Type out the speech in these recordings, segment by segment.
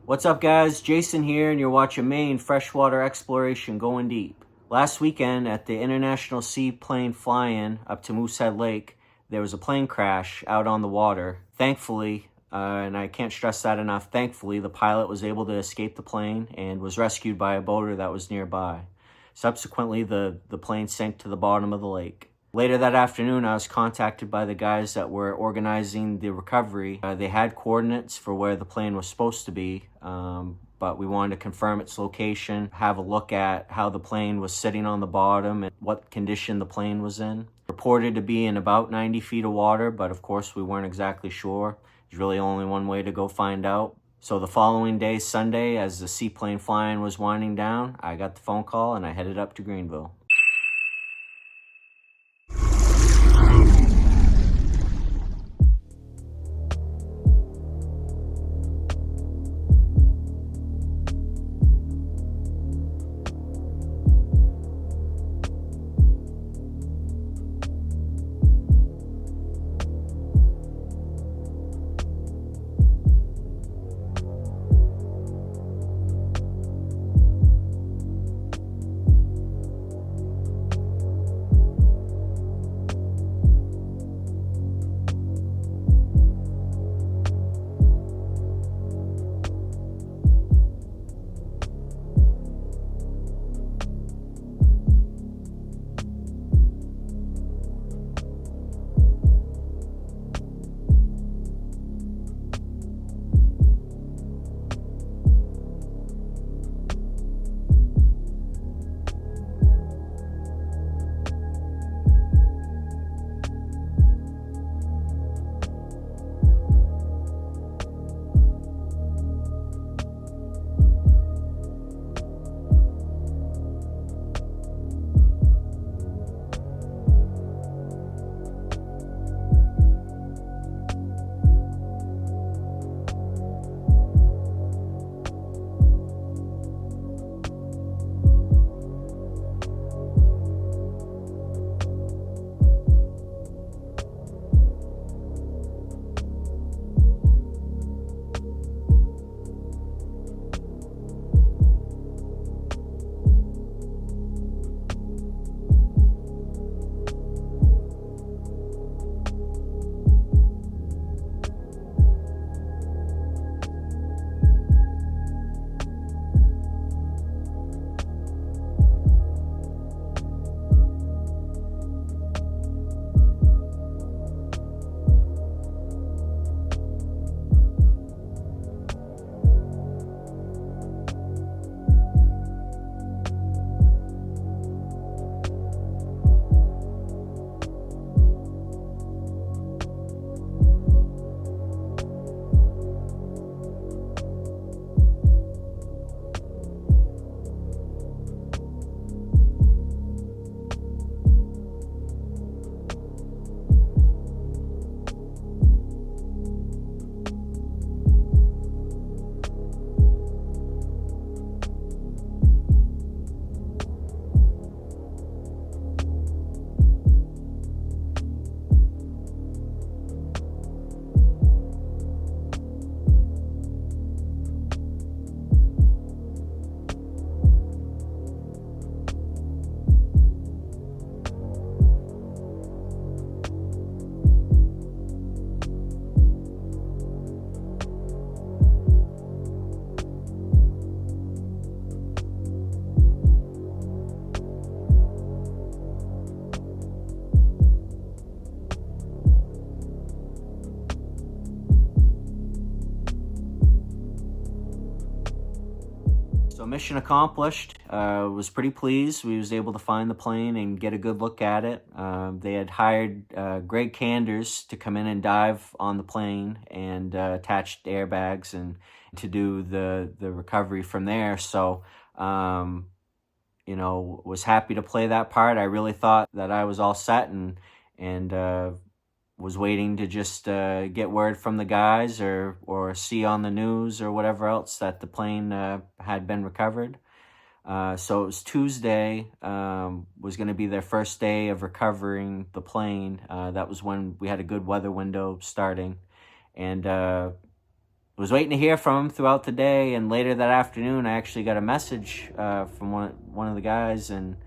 What's up, guys? Jason here, and you're watching Maine Freshwater Exploration Going Deep. Last weekend at the International Seaplane Fly-In up to Moosehead Lake, there was a plane crash out on the water. Thankfully, and I can't stress that enough, thankfully the pilot was able to escape the plane and was rescued by a boater that was nearby. Subsequently, the plane sank to the bottom of the lake. Later that afternoon, I was contacted by the guys that were organizing the recovery. They had coordinates for where the plane was supposed to be, but we wanted to confirm its location, have a look at how the plane was sitting on the bottom and what condition the plane was in. Reported to be in about 90 feet of water, but of course we weren't exactly sure. There's really only one way to go find out. So the following day, Sunday, as the seaplane flying was winding down, I got the phone call and I headed up to Greenville. So mission accomplished. Was pretty pleased. We was able to find the plane and get a good look at it. They had hired Greg Canders to come in and dive on the plane and attach airbags and to do the recovery from there. So, was happy to play that part. I really thought that I was all set and was waiting to just get word from the guys or see on the news or whatever else that the plane had been recovered. So it was Tuesday, was going to be their first day of recovering the plane. That was when we had a good weather window starting. And was waiting to hear from him throughout the day, and later that afternoon I actually got a message from one of the guys and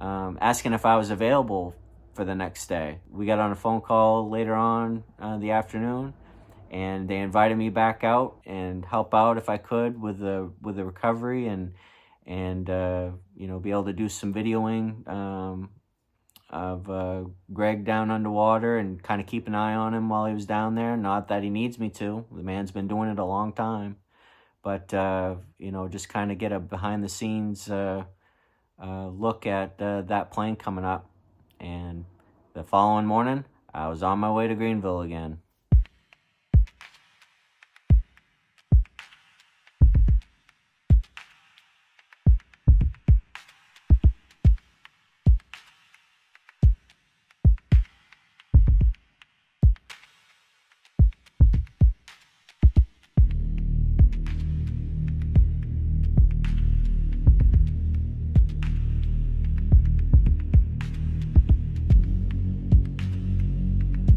asking if I was available for the next day. We got on a phone call later on the afternoon, and they invited me back out and help out if I could with the recovery and be able to do some videoing of Greg down underwater and kind of keep an eye on him while he was down there. Not that he needs me to. The man's been doing it a long time. But, just kind of get a behind-the-scenes look at that plane coming up. And the following morning, I was on my way to Greenville again.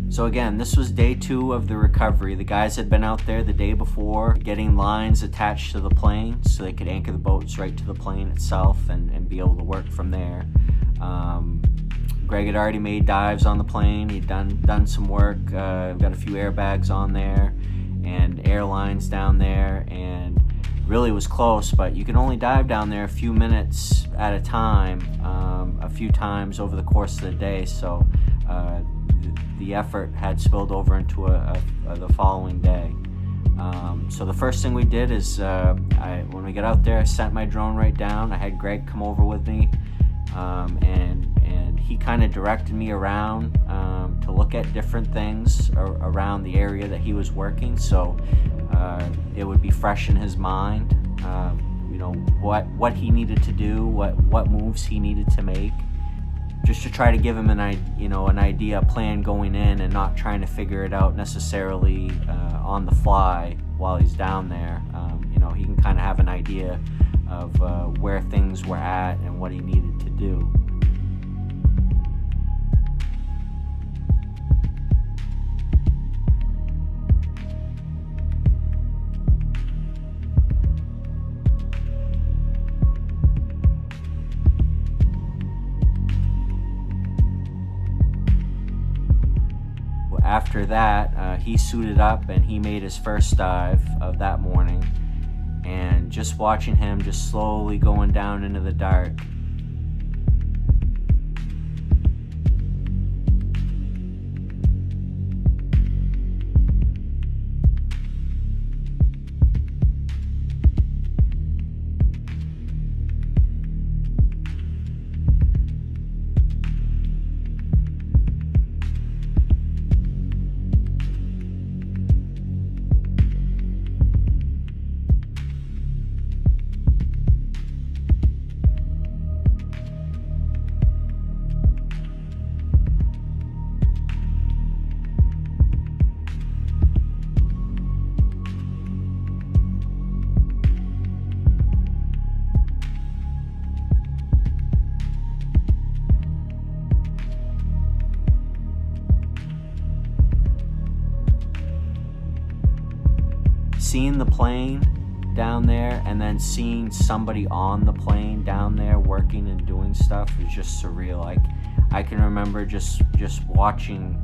So again, this was day 2 of the recovery. The guys had been out there the day before getting lines attached to the plane so they could anchor the boats right to the plane itself and be able to work from there. Greg had already made dives on the plane. He'd done some work, got a few airbags on there and airlines down there, and really was close, but you can only dive down there a few minutes at a time, a few times over the course of the day. So the effort had spilled over into the following day. So the first thing we did is when we got out there, I sent my drone right down. I had Greg come over with me, and he kind of directed me around to look at different things around the area that he was working, so it would be fresh in his mind. What he needed to do, what moves he needed to make, just to try to give him an idea, a plan going in, and not trying to figure it out necessarily on the fly while he's down there. He can kind of have an idea of where things were at and what he needed to do. After that, he suited up and he made his first dive of that morning, and just watching him just slowly going down into the dark, seeing the plane down there and then seeing somebody on the plane down there working and doing stuff is just surreal. I can remember just watching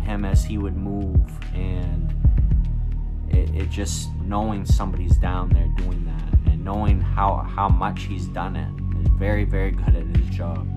him as he would move, and it just knowing somebody's down there doing that and knowing how much he's done it. He's very, very good at his job.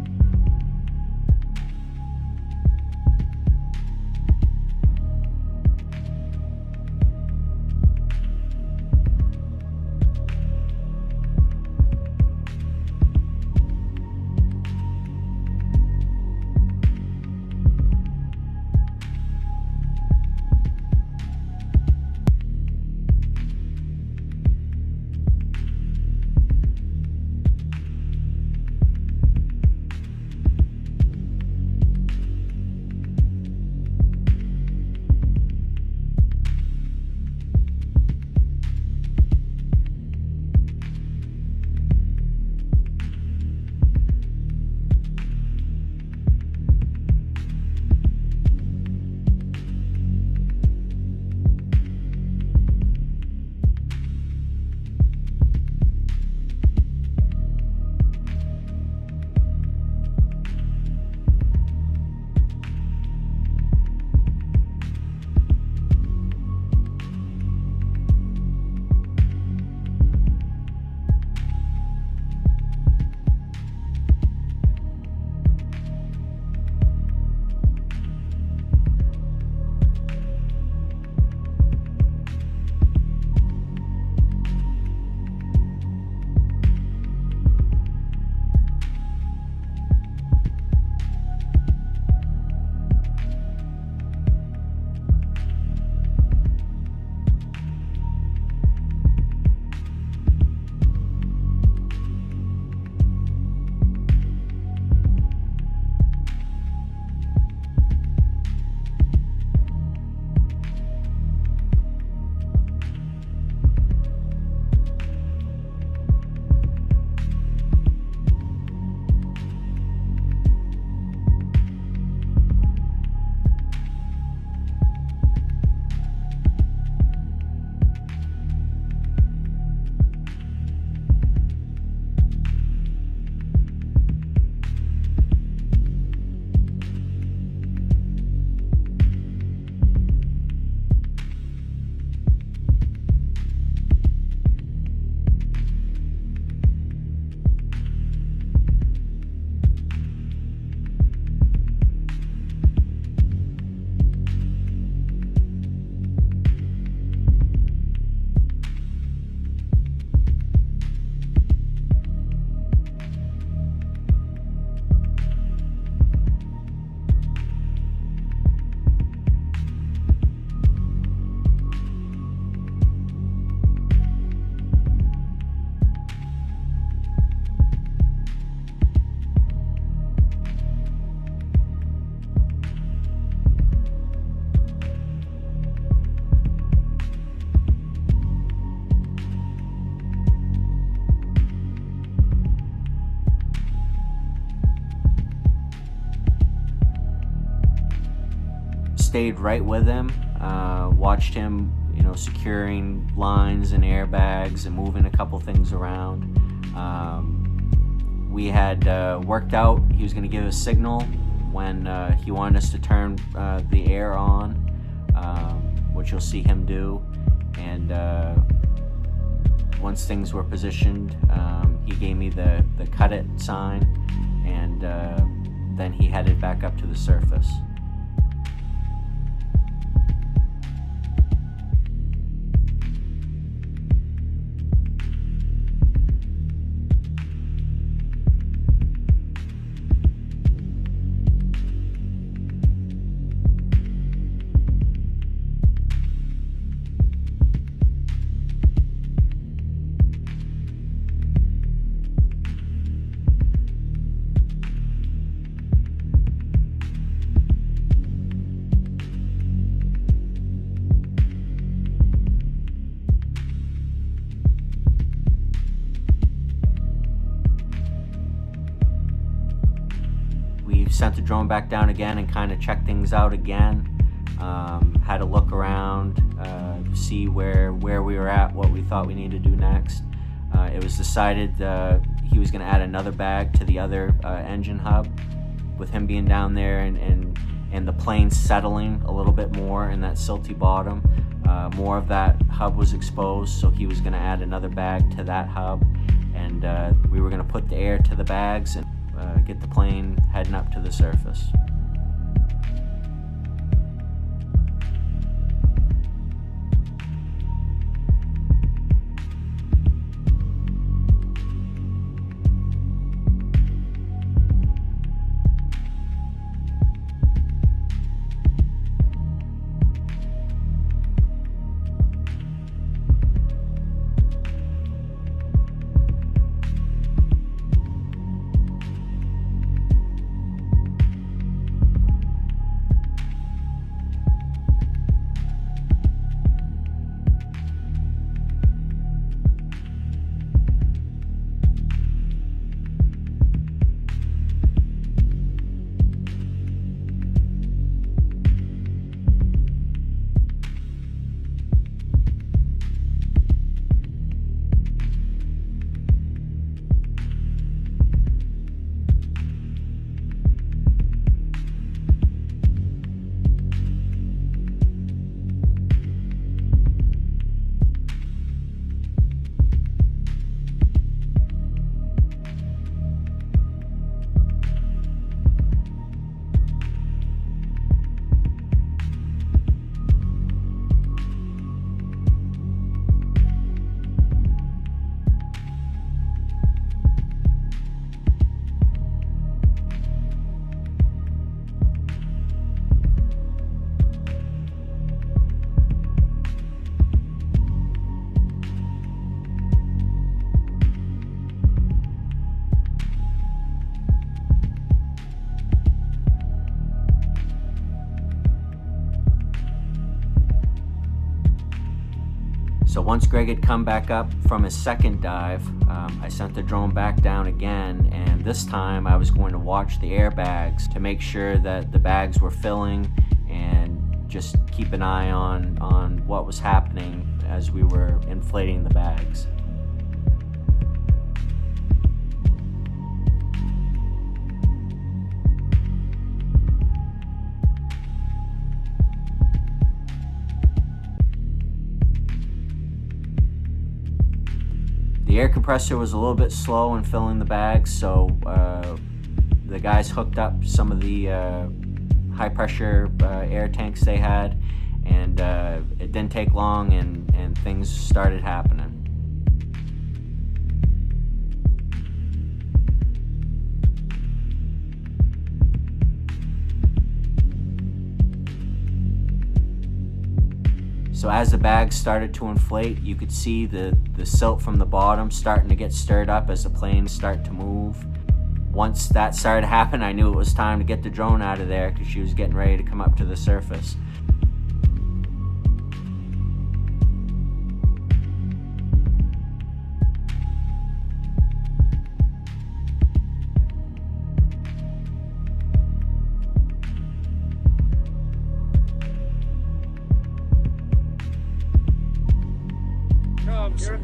stayed right with him, watched him, securing lines and airbags and moving a couple things around. We had worked out he was going to give a signal when he wanted us to turn the air on, which you'll see him do. And once things were positioned, he gave me the cut it sign, and then he headed back up to the surface. We sent the drone back down again and kind of checked things out again. Had a look around, see where we were at, what we thought we needed to do next. It was decided he was going to add another bag to the other engine hub. With him being down there and the plane settling a little bit more in that silty bottom, more of that hub was exposed, so he was going to add another bag to that hub, and we were going to put the air to the bags and get the plane heading up to the surface. So once Greg had come back up from his second dive, I sent the drone back down again, and this time I was going to watch the airbags to make sure that the bags were filling and just keep an eye on what was happening as we were inflating the bags. The air compressor was a little bit slow in filling the bags, so the guys hooked up some of the high pressure air tanks they had, and it didn't take long and things started happening. So as the bags started to inflate, you could see the silt from the bottom starting to get stirred up as the plane started to move. Once that started to happen, I knew it was time to get the drone out of there because she was getting ready to come up to the surface.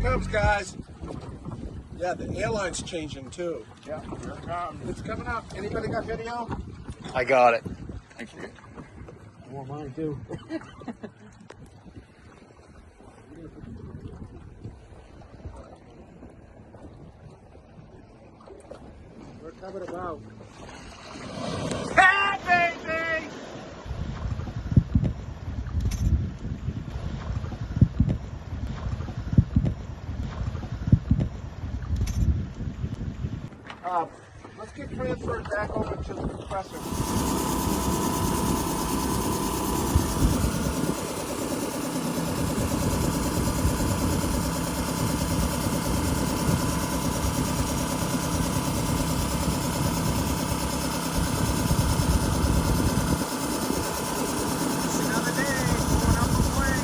it comes, guys. Yeah, the airline's changing too. Yeah, here it comes. It's coming up. Anybody got video? I got it. Thank you. I want mine too. We're coming about. Hey, baby! Let's get transferred back over to the compressor. It's another day going up a plane.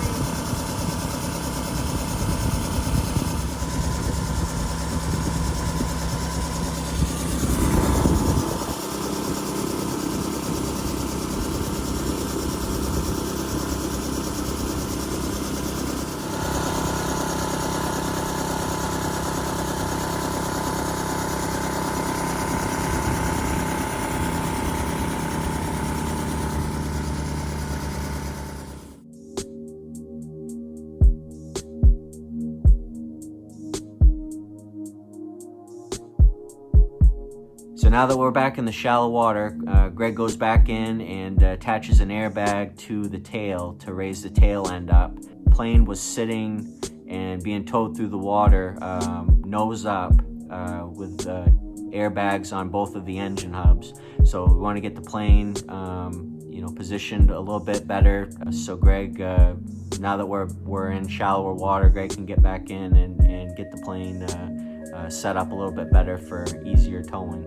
So now that we're back in the shallow water, Greg goes back in and attaches an airbag to the tail to raise the tail end up. Plane was sitting and being towed through the water, nose up, with airbags on both of the engine hubs. So we want to get the plane, positioned a little bit better. So Greg, now that we're in shallower water, Greg can get back in and get the plane set up a little bit better for easier towing.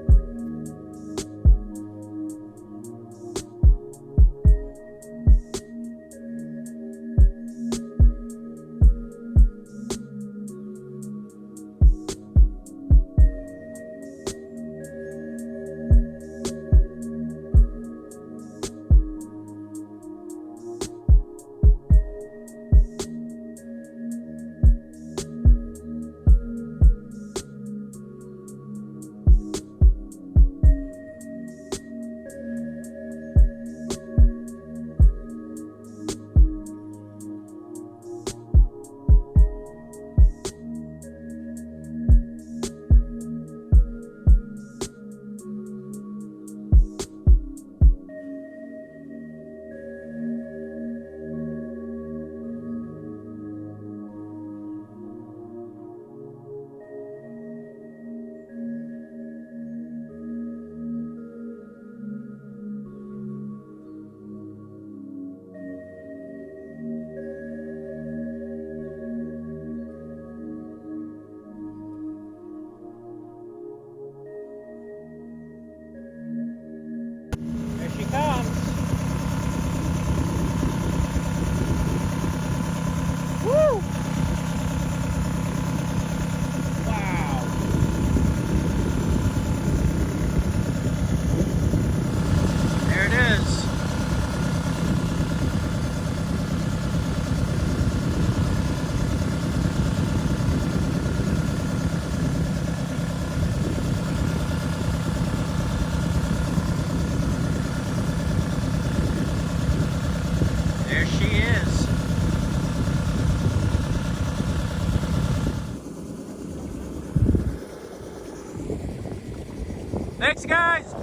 Thanks, guys.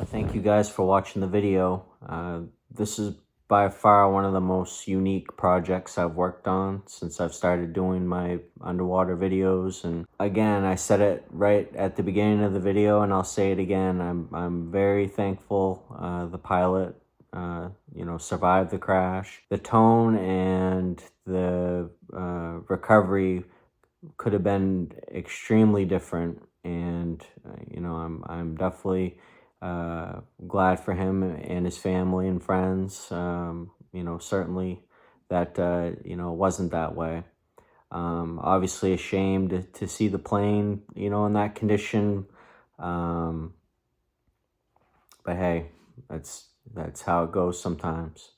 Thank you guys for watching the video. This is by far one of the most unique projects I've worked on since I've started doing my underwater videos. And again, I said it right at the beginning of the video, and I'll say it again. I'm very thankful the pilot survived the crash. The tone and the recovery could have been extremely different, and I'm definitely glad for him and his family and friends. Certainly that it wasn't that way. Obviously ashamed to see the plane in that condition, but hey, that's how it goes sometimes.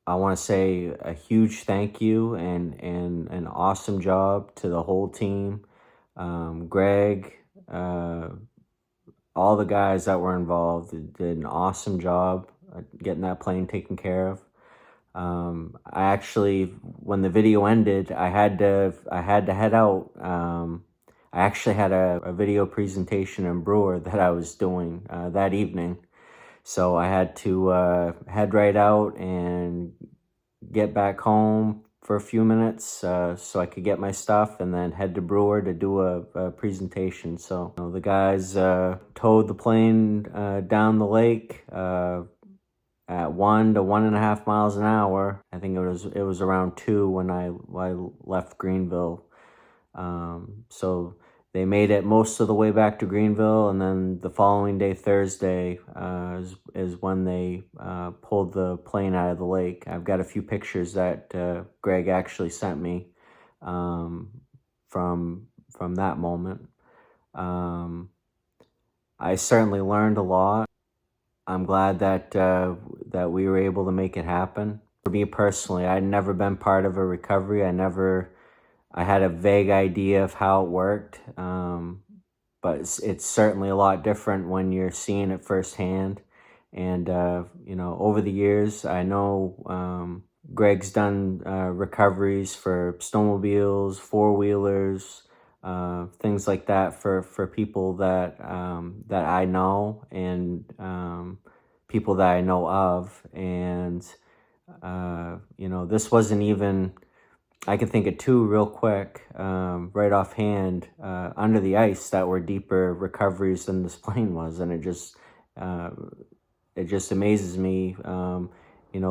I want to say a huge thank you and an awesome job to the whole team. Greg, all the guys that were involved did an awesome job getting that plane taken care of. I actually, when the video ended, I had to head out. I actually had a video presentation in Brewer that I was doing that evening, so I had to head right out and get back home for a few minutes so I could get my stuff and then head to Brewer to do a presentation. So the guys towed the plane down the lake at 1 to 1.5 miles an hour. I think it was around 2 when I left Greenville. So they made it most of the way back to Greenville, and then the following day, Thursday, is when they pulled the plane out of the lake. I've got a few pictures that Greg actually sent me from that moment. I certainly learned a lot. I'm glad that we were able to make it happen. For me personally, I'd never been part of a recovery. I had a vague idea of how it worked, but it's certainly a lot different when you're seeing it firsthand. And over the years, I know Greg's done recoveries for snowmobiles, four-wheelers, things like that for people that I know and people that I know of. And this wasn't even, I can think of two real quick, right offhand, under the ice that were deeper recoveries than this plane was. And it just amazes me,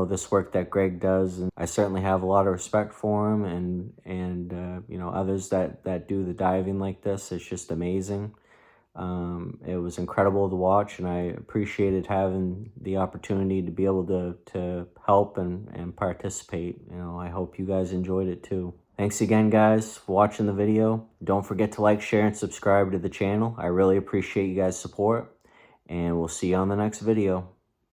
this work that Greg does. And I certainly have a lot of respect for him and others that do the diving like this. It's just amazing. It was incredible to watch, and I appreciated having the opportunity to be able to help and participate. I hope you guys enjoyed it too. Thanks again, guys, for watching the video. Don't forget to like, share, and subscribe to the channel. I really appreciate you guys' support, and we'll see you on the next video.